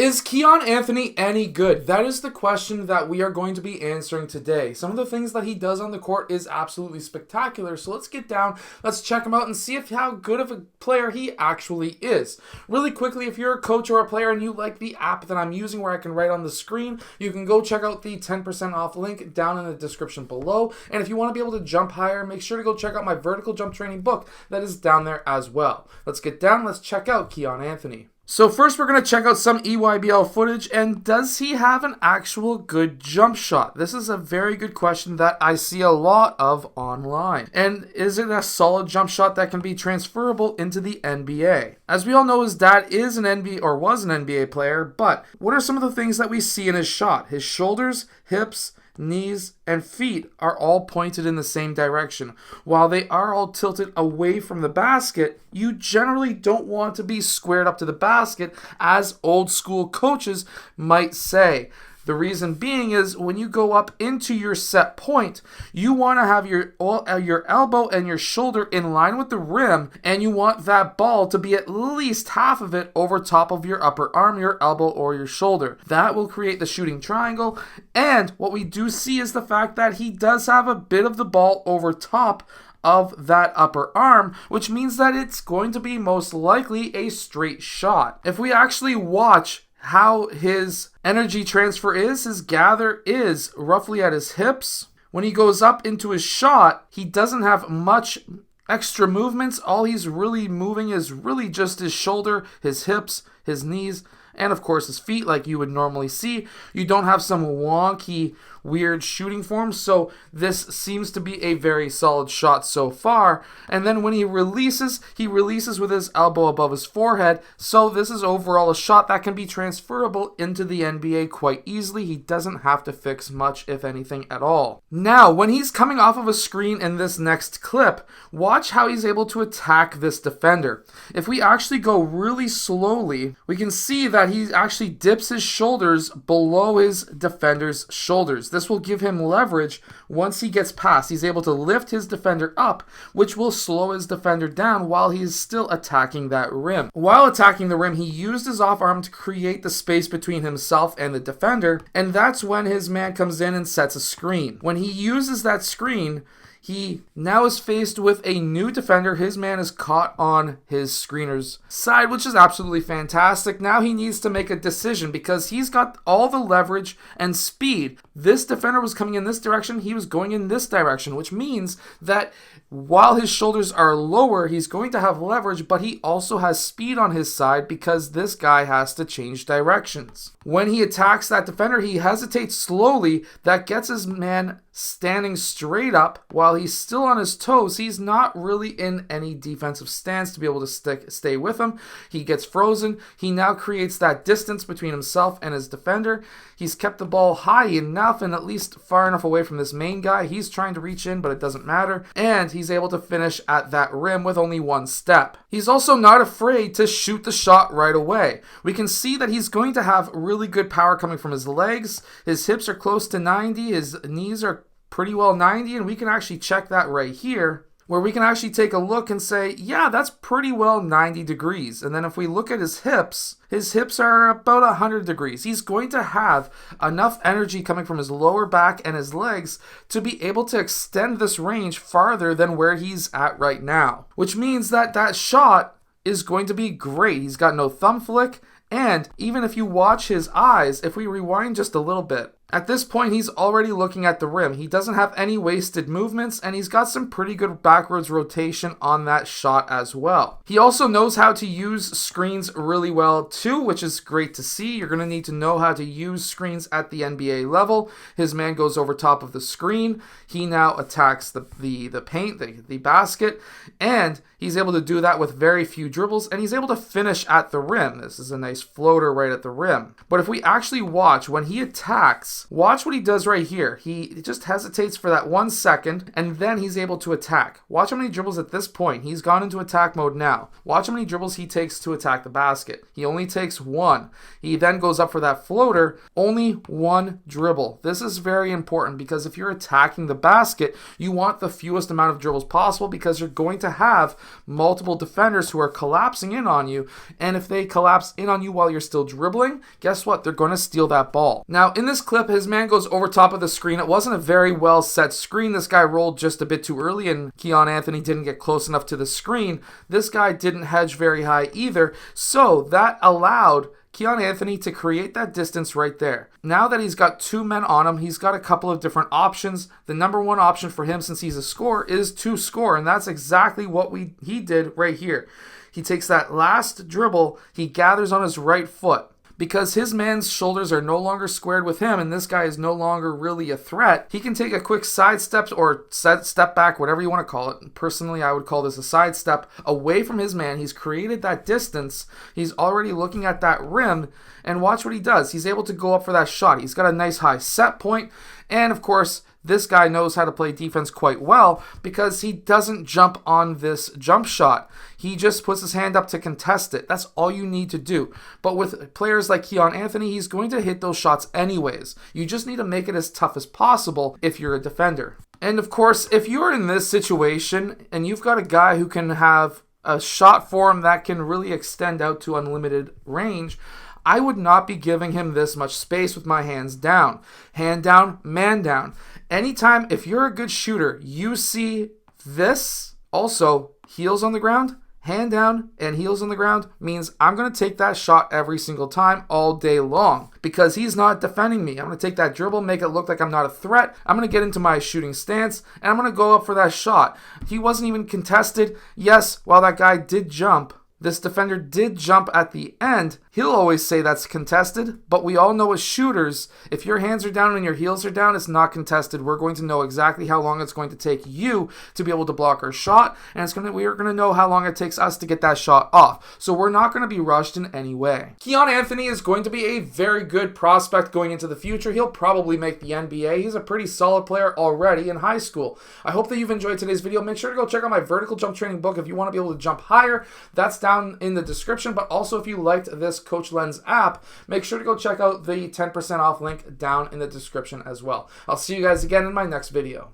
Is Kiyan Anthony any good? That is the question that we are going to be answering today. Some of the things that he does on the court is absolutely spectacular. So let's get down, let's check him out and see how good of a player he actually is. Really quickly, if you're a coach or a player and you like the app that I'm using where I can write on the screen, you can go check out the 10% off link down in the description below. And if you want to be able to jump higher, make sure to go check out my vertical jump training book that is down there as well. Let's get down, let's check out Kiyan Anthony. So first we're going to check out some EYBL footage, and does he have an actual good jump shot? This is a very good question that I see a lot of online. And is it a solid jump shot that can be transferable into the NBA? As we all know, his dad is an NBA or was an NBA player, but what are some of the things that we see in his shot? His shoulders, hips, knees, and feet are all pointed in the same direction. While they are all tilted away from the basket, you generally don't want to be squared up to the basket, as old school coaches might say. The reason being is when you go up into your set point, you want to have your elbow and your shoulder in line with the rim, and you want that ball to be at least half of it over top of your upper arm, your elbow, or your shoulder. That will create the shooting triangle, and what we do see is the fact that he does have a bit of the ball over top of that upper arm, which means that it's going to be most likely a straight shot. If we actually watch how his energy transfer is, his gather is roughly at his hips. When he goes up into his shot, he doesn't have much extra movements. All he's really moving is really just his shoulder, his hips, his knees, and of course his feet like you would normally see. You don't have some wonky, weird shooting form, so this seems to be a very solid shot so far. And then when he releases with his elbow above his forehead, so this is overall a shot that can be transferable into the NBA quite easily. He doesn't have to fix much, if anything at all. Now, when he's coming off of a screen in this next clip, watch how he's able to attack this defender. If we actually go really slowly, we can see that he actually dips his shoulders below his defender's shoulders. This will give him leverage once he gets past. He's able to lift his defender up, which will slow his defender down while he's still attacking that rim. While attacking the rim, he used his off arm to create the space between himself and the defender, and that's when his man comes in and sets a screen. When he uses that screen, he now is faced with a new defender. His man is caught on his screener's side, which is absolutely fantastic. Now he needs to make a decision because he's got all the leverage and speed. This defender was coming in this direction. He was going in this direction, which means that while his shoulders are lower, he's going to have leverage, but he also has speed on his side because this guy has to change directions. When he attacks that defender, he hesitates slowly. That gets his man standing straight up while he's still on his toes. He's not really in any defensive stance to be able to stay with him. He gets frozen. He now creates that distance between himself and his defender. He's kept the ball high enough and at least far enough away from this main guy. He's trying to reach in, but it doesn't matter. And he's able to finish at that rim with only one step. He's also not afraid to shoot the shot right away. We can see that he's going to have really good power coming from his legs. His hips are close to 90. His knees are pretty well 90, and we can actually check that right here, where we can actually take a look and say, yeah, that's pretty well 90 degrees. And then if we look at his hips are about 100 degrees. He's going to have enough energy coming from his lower back and his legs to be able to extend this range farther than where he's at right now, which means that that shot is going to be great. He's got no thumb flick, and even if you watch his eyes, if we rewind just a little bit, at this point, he's already looking at the rim. He doesn't have any wasted movements, and he's got some pretty good backwards rotation on that shot as well. He also knows how to use screens really well too, which is great to see. You're going to need to know how to use screens at the NBA level. His man goes over top of the screen. He now attacks the paint, the basket, and he's able to do that with very few dribbles, and he's able to finish at the rim. This is a nice floater right at the rim. But if we actually watch, when he attacks, this. Watch what he does right here. He just hesitates for that 1 second, and then he's able to attack. Watch how many dribbles at this point. He's gone into attack mode now. Watch how many dribbles he takes to attack the basket. He only takes 1. He then goes up for that floater, only 1 dribble. This is very important because if you're attacking the basket, you want the fewest amount of dribbles possible because you're going to have multiple defenders who are collapsing in on you, and if they collapse in on you while you're still dribbling, guess what? They're going to steal that ball. Now, in this clip, his man goes over top of the screen. It wasn't a very well set screen. This guy rolled just a bit too early, and Kiyan Anthony didn't get close enough to the screen. This guy didn't hedge very high either, so that allowed Kiyan Anthony to create that distance right there. Now that he's got 2 men on him, he's got a couple of different options. The number one option for him, since he's a scorer, is to score, and that's exactly what he did right here. He takes that last dribble, he gathers on his right foot. Because his man's shoulders are no longer squared with him and this guy is no longer really a threat, he can take a quick side step or step back, whatever you want to call it. Personally, I would call this a side step away from his man. He's created that distance. He's already looking at that rim, and watch what he does. He's able to go up for that shot. He's got a nice high set point, and of course, this guy knows how to play defense quite well because he doesn't jump on this jump shot. He just puts his hand up to contest it. That's all you need to do. But with players like Kiyan Anthony, he's going to hit those shots anyways. You just need to make it as tough as possible if you're a defender. And of course, if you're in this situation and you've got a guy who can have a shot form that can really extend out to unlimited range, I would not be giving him this much space with my hands down. Hand down, man down. Anytime, if you're a good shooter, you see this, also heels on the ground, hand down, and heels on the ground, means I'm going to take that shot every single time all day long because he's not defending me. I'm going to take that dribble, make it look like I'm not a threat. I'm going to get into my shooting stance, and I'm going to go up for that shot. He wasn't even contested. Yes, while that guy did jump, this defender did jump at the end. He'll always say that's contested, but we all know as shooters, if your hands are down and your heels are down, it's not contested. We're going to know exactly how long it's going to take you to be able to block our shot, and we're going to know how long it takes us to get that shot off. So we're not going to be rushed in any way. Kiyan Anthony is going to be a very good prospect going into the future. He'll probably make the NBA. He's a pretty solid player already in high school. I hope that you've enjoyed today's video. Make sure to go check out my vertical jump training book if you want to be able to jump higher. That's down in the description, but also if you liked this Coach Lens app, make sure to go check out the 10% off link down in the description as well. I'll see you guys again in my next video.